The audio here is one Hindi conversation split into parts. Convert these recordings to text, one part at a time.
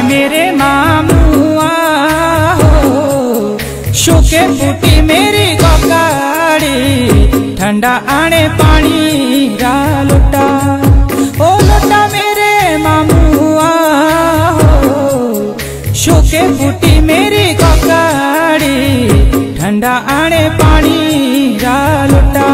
मेरे मामुआ हो शोके फूटी मेरी गगाड़ी ठंडा आने पानी रा लोटा ओ लोटा मेरे मामुआ हो शोके फूटी मेरी गगाड़ी ठंडा आने पानी रा लोटा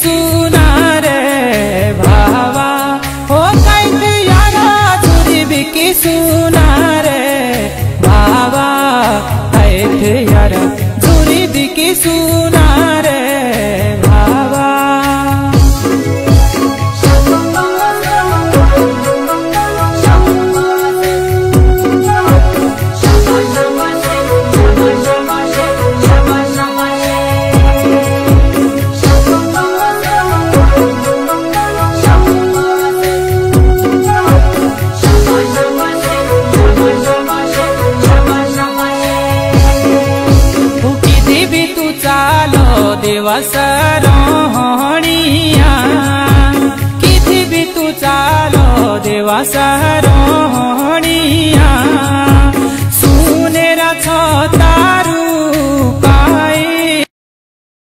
सुना रे भावा हो कैथे यारा चोरी बिकी सुना रे भावा कैथे यारा चोरी बिकी सुना रे भावा देवा